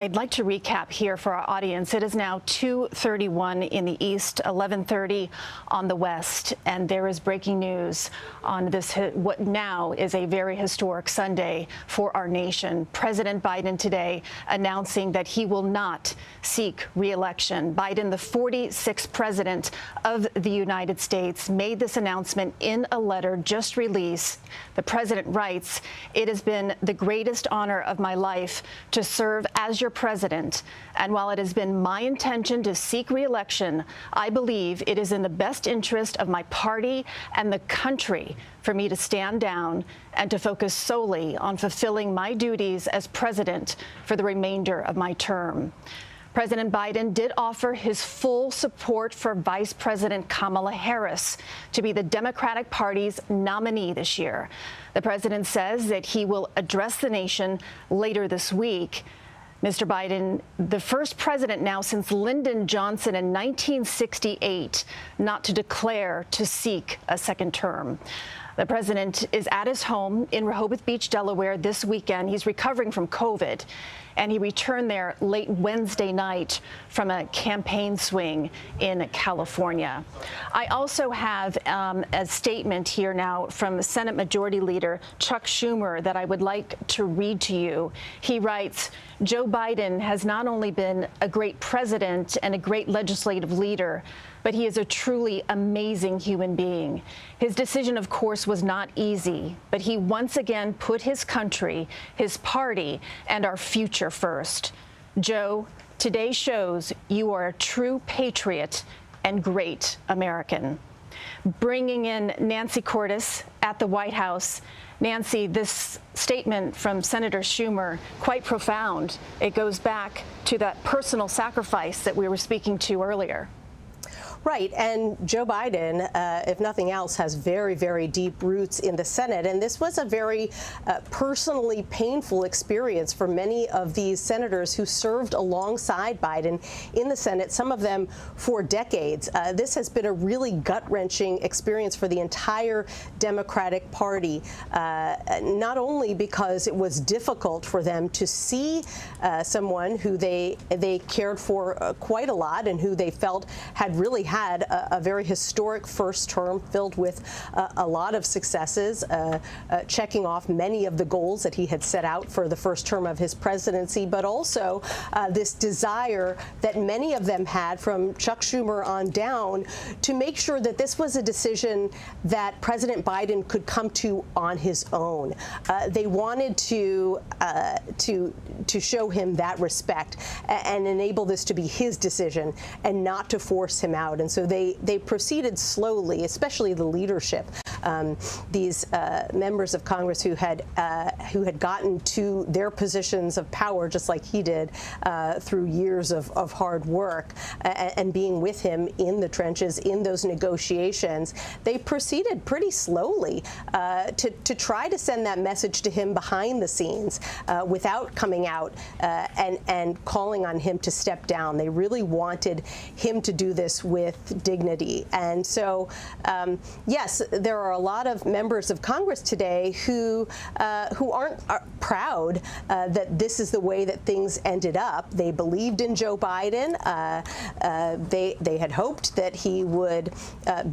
I'd like to recap here for our audience. It is now 2:31 in the east, 11:30 on the west, and there is breaking news on this, what now is a very historic Sunday for our nation. President Biden today announcing that he will not seek re-election. Biden, the 46th president of the United States, made this announcement in a letter just released. The president writes, "It has been the greatest honor of my life to serve as your president, and while it has been my intention to seek re-election, I believe it is in the best interest of my party and the country for me to stand down and to focus solely on fulfilling my duties as president for the remainder of my term." President Biden did offer his full support for Vice President Kamala Harris to be the Democratic Party's nominee this year. The president says that he will address the nation later this week. Mr. Biden, the first president now since Lyndon Johnson in 1968 not to declare to seek a second term. The president is at his home in Rehoboth Beach, Delaware this weekend. He's recovering from COVID, and he returned there late Wednesday night from a campaign swing in California. I also have a statement here now from Senate Majority Leader Chuck Schumer that I would like to read to you. He writes, "Joe Biden has not only been a great president and a great legislative leader, but he is a truly amazing human being. His decision, of course, was not easy, but he once again put his country, his party, and our future first. Joe, today shows you are a true patriot and great American." Bringing in Nancy Cordes at the White House. Nancy, this statement from Senator Schumer, quite profound. It goes back to that personal sacrifice that we were speaking to earlier. Right. And Joe Biden, if nothing else, has very, very deep roots in the Senate. And this was a very personally painful experience for many of these senators who served alongside Biden in the Senate, some of them for decades. This has been a really gut-wrenching experience for the entire Democratic Party, not only because it was difficult for them to see someone who they cared for quite a lot and who they felt had really had a very historic first term filled with a lot of successes, checking off many of the goals that he had set out for the first term of his presidency, but also this desire that many of them had from Chuck Schumer on down to make sure that this was a decision that President Biden could come to on his own. They wanted to show him that respect and enable this to be his decision and not to force him out. And so they proceeded slowly, especially the leadership. These members of Congress who had gotten to their positions of power, just like he did, through years of hard work and being with him in the trenches in those negotiations, they proceeded pretty slowly to try to send that message to him behind the scenes without coming out and calling on him to step down. They really wanted him to do this with dignity. And so, yes, there are a lot of members of Congress today who aren't proud that this is the way that things ended up. They believed in Joe Biden. They had hoped that he would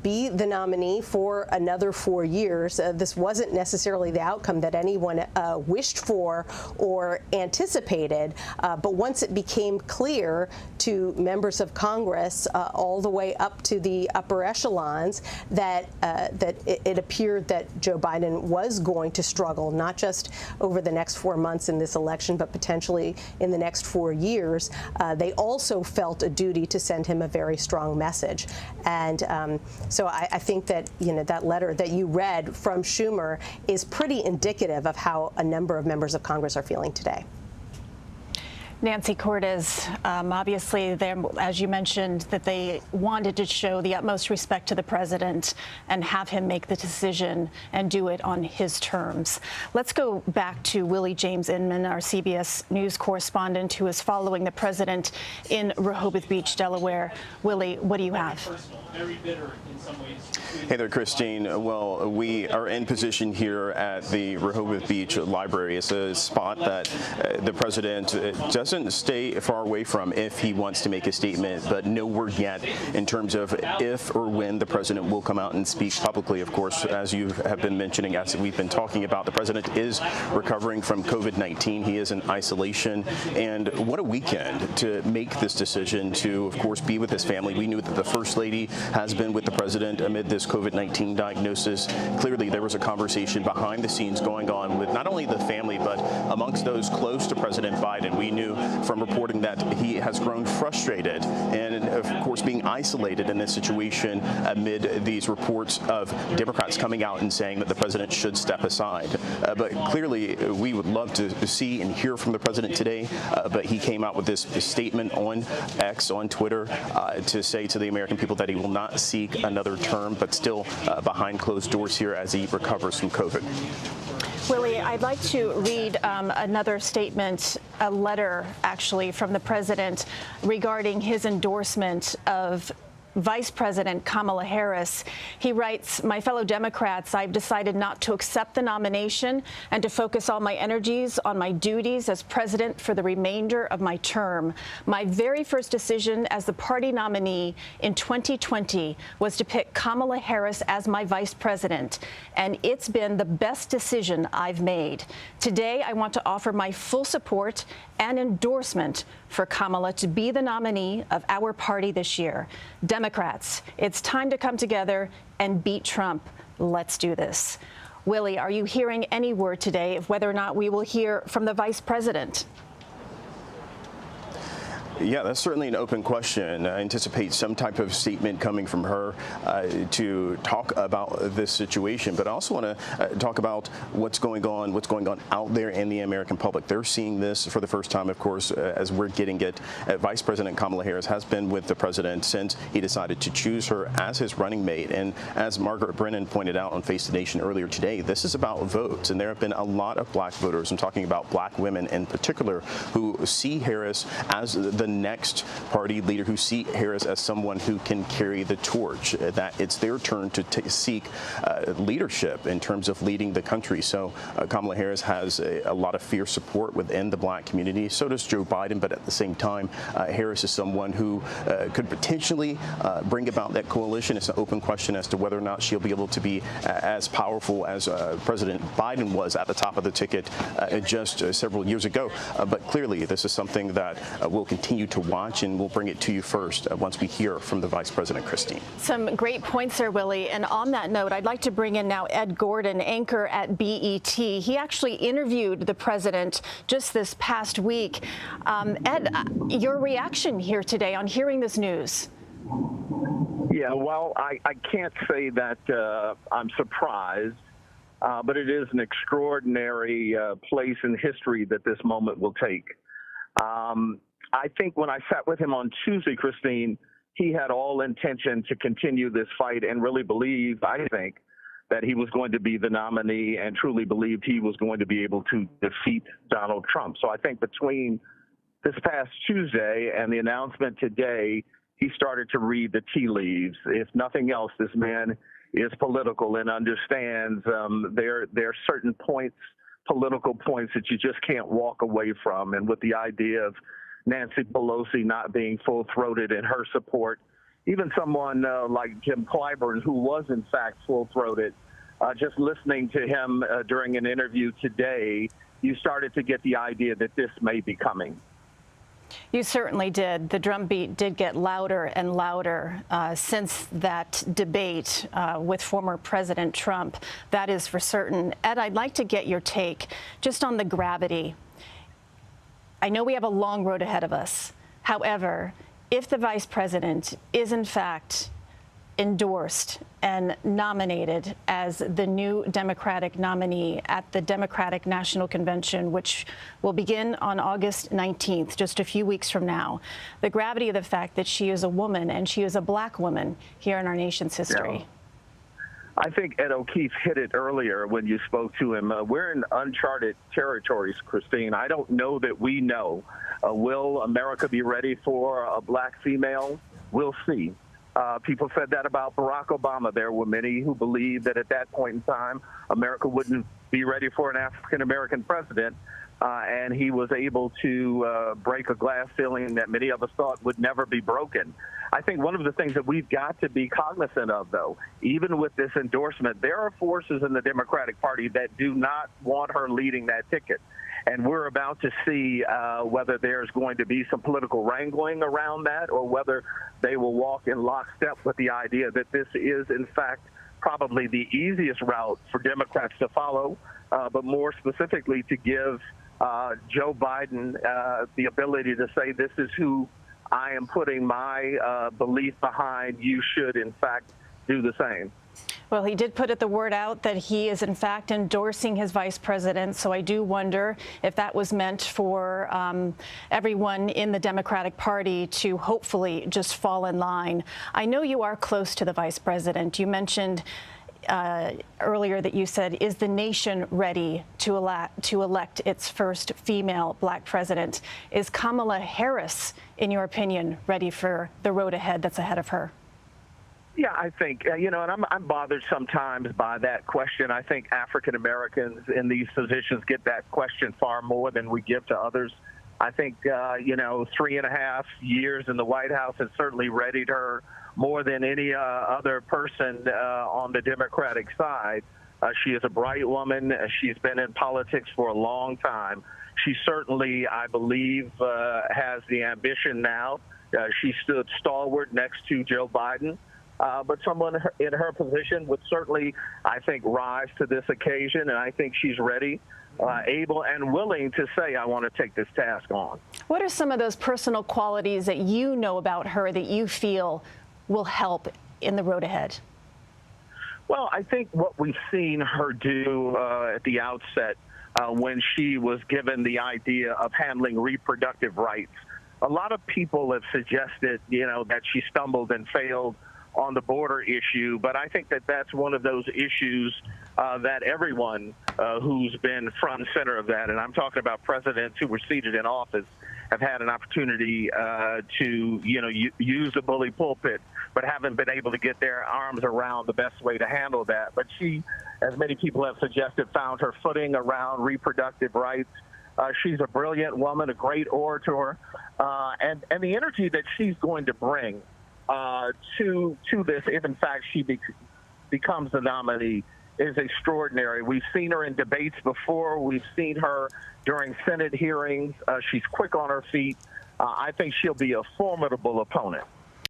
be the nominee for another 4 years. This wasn't necessarily the outcome that anyone wished for or anticipated. But once it became clear to members of Congress all the way up to the upper echelons that it appeared that Joe Biden was going to struggle, not just over the next 4 months in this election, but potentially in the next 4 years, they also felt a duty to send him a very strong message. And so I think that, that letter that you read from Schumer is pretty indicative of how a number of members of Congress are feeling today. Nancy Cordes, obviously, as you mentioned, that they wanted to show the utmost respect to the president and have him make the decision and do it on his terms. Let's go back to Willie James Inman, our CBS News correspondent, who is following the president in Rehoboth Beach, Delaware. Willie, what do you have? Very bitter in some ways. Hey there, Christine. Well, we are in position here at the Rehoboth Beach Library. It's a spot that the president just doesn't stay far away from if he wants to make a statement, but no word yet in terms of if or when the president will come out and speak publicly. Of course, as you have been mentioning, as we've been talking about, the president is recovering from COVID-19. He is in isolation. And what a weekend to make this decision to, of course, be with his family. We knew that the First Lady has been with the president amid this COVID-19 diagnosis. Clearly, there was a conversation behind the scenes going on with not only the family, but amongst those close to President Biden. We knew from reporting that he has grown frustrated and, of course, being isolated in this situation amid these reports of Democrats coming out and saying that the president should step aside. But clearly, we would love to see and hear from the president today, but he came out with this statement on X, on Twitter, to say to the American people that he will not seek another term, but still behind closed doors here as he recovers from COVID. Willie, I'd like to read another statement, a letter actually from the president regarding his endorsement of Vice President Kamala Harris. He writes, "My fellow Democrats, I've decided not to accept the nomination and to focus all my energies on my duties as president for the remainder of my term. My very first decision as the party nominee in 2020 was to pick Kamala Harris as my vice president, and it's been the best decision I've made. Today, I want to offer my full support and endorsement for Kamala to be the nominee of our party this year. Democrats, it's time to come together and beat Trump. Let's do this." Willie, are you hearing any word today of whether or not we will hear from the vice president? Yeah, that's certainly an open question. I anticipate some type of statement coming from her to talk about this situation. But I also want to talk about what's going on out there in the American public. They're seeing this for the first time, of course, as we're getting it. Vice President Kamala Harris has been with the president since he decided to choose her as his running mate. And as Margaret Brennan pointed out on Face the Nation earlier today, this is about votes. And there have been a lot of black voters, I'm talking about black women in particular, who see Harris as the next party leader, who see Harris as someone who can carry the torch, that it's their turn to seek leadership in terms of leading the country. So Kamala Harris has a lot of fierce support within the black community. So does Joe Biden. But at the same time, Harris is someone who could potentially bring about that coalition. It's an open question as to whether or not she'll be able to be as powerful as President Biden was at the top of the ticket just several years ago. But clearly, this is something that we'll continue to watch, and we'll bring it to you first once we hear from the Vice President, Christine. Some great points there, Willie. And on that note, I'd like to bring in now Ed Gordon, anchor at BET. He actually interviewed the president just this past week. Ed, your reaction here today on hearing this news? Yeah, well, I can't say that I'm surprised, but it is an extraordinary place in history that this moment will take. I think when I sat with him on Tuesday, Christine, he had all intention to continue this fight and really believed, I think, that he was going to be the nominee and truly believed he was going to be able to defeat Donald Trump. So I think between this past Tuesday and the announcement today, he started to read the tea leaves. If nothing else, this man is political and understands there are certain points, political points, that you just can't walk away from. And with the idea of Nancy Pelosi not being full-throated in her support, even someone like Jim Clyburn, who was in fact full-throated, just listening to him during an interview today, you started to get the idea that this may be coming. You certainly did. The drumbeat did get louder and louder since that debate with former President Trump. That is for certain. Ed, I'd like to get your take just on the gravity. I know we have a long road ahead of us. However, if the vice president is in fact endorsed and nominated as the new Democratic nominee at the Democratic National Convention, which will begin on August 19th, just a few weeks from now, the gravity of the fact that she is a woman and she is a black woman here in our nation's history. Yeah. I think Ed O'Keefe hit it earlier when you spoke to him. We're in uncharted territories, Christine. I don't know that we know. Will America be ready for a black female? We'll see. People said that about Barack Obama. There were many who believed that at that point in time, America wouldn't be ready for an African-American president. and he was able to break a glass ceiling that many of us thought would never be broken. I think one of the things that we've got to be cognizant of, though, even with this endorsement, there are forces in the Democratic Party that do not want her leading that ticket. And we're about to see whether there's going to be some political wrangling around that, or whether they will walk in lockstep with the idea that this is, in fact, probably the easiest route for Democrats to follow, but more specifically to give Joe Biden the ability to say, this is who I am putting my belief behind. You should, in fact, do the same. Well, he did put the word out that he is, in fact, endorsing his vice president. So I do wonder if that was meant for everyone in the Democratic Party to hopefully just fall in line. I know you are close to the vice president. You mentioned earlier that you said, is the nation ready to elect its first female black president? Is Kamala Harris, in your opinion, ready for the road ahead that's ahead of her? Yeah, I think, and I'm bothered sometimes by that question. I think African Americans in these positions get that question far more than we give to others. I think, 3.5 years in the White House has certainly readied her more than any other person on the Democratic side. She is a bright woman. She's been in politics for a long time. She certainly, I believe, has the ambition now. She stood stalwart next to Joe Biden. But someone in her position would certainly, I think, rise to this occasion, and I think she's ready, able, and willing to say, I want to take this task on. What are some of those personal qualities that you know about her that you feel will help in the road ahead? Well, I think what we've seen her do at the outset when she was given the idea of handling reproductive rights, a lot of people have suggested, that she stumbled and failed on the border issue, but I think that that's one of those issues that everyone who's been front and center of that, and I'm talking about presidents who were seated in office, have had an opportunity to, use the bully pulpit, but haven't been able to get their arms around the best way to handle that. But she, as many people have suggested, found her footing around reproductive rights. She's a brilliant woman, a great orator, and the energy that she's going to bring to this, if in fact she becomes the nominee, is extraordinary. We've seen her in debates before. We've seen her during Senate hearings. She's quick on her feet. I think she'll be a formidable opponent.